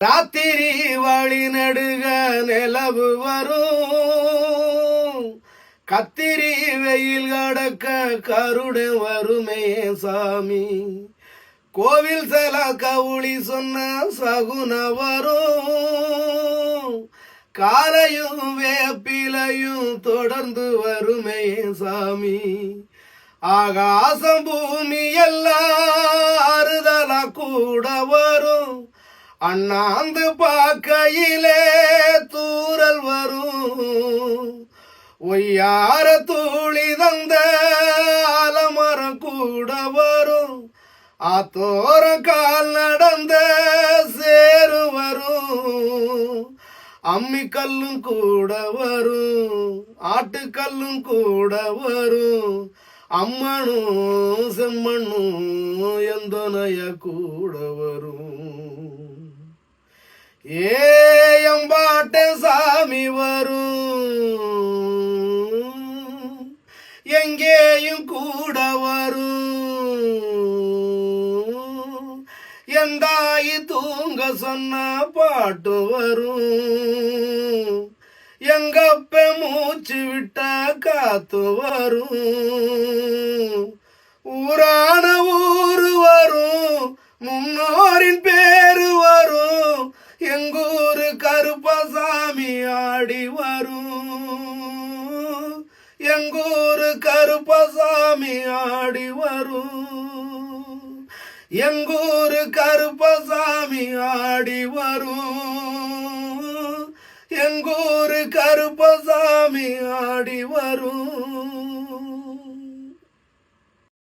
ராத்திரி வழி நடுக நிலவு வரும், கத்திரி வெயில் கடக்க கருட வருமே சாமி. கோவில் செல கவுளி சொன்ன சகுன வரும், காலையும் வேப்பிலையும் தொடர்ந்து வருமே சாமி. ஆகாசம் பூமி எல்லாம் அறுதலா கூட வரும், அண்ணாந்து பார்க்கையிலே தூரல் வரும். ஒய்யார தூளி தந்த ஆலமரம் கூட வரும், ஆத்தோரம் கால் நடந்த சேரு வரும். அம்மிக்கல்லும் கூட வரும், ஆட்டுக்கல்லும் கூட வரும். அம்மனும் செம்மண்ணும் எந்தனைய கூட வரும். ஏயம்பாட்ட சாமி வரும், எங்கேயும் கூட வரும். எந்தாயி தூங்க சொன்ன பாட்டு வரும், எங்கப்ப மூச்சு விட்ட காத்து வரும். ஊரான ஊரு வரும், முன்னோரின் பேரு வரும். எங்கூரு கருப்பசாமி ஆடி வரும், எங்கூரு கருப்பசாமி ஆடி வரும். எங்கூரு கருப்பசாமி ஆடி வரும், எங்கூரு கருப்பசாமி ஆடி வரும்.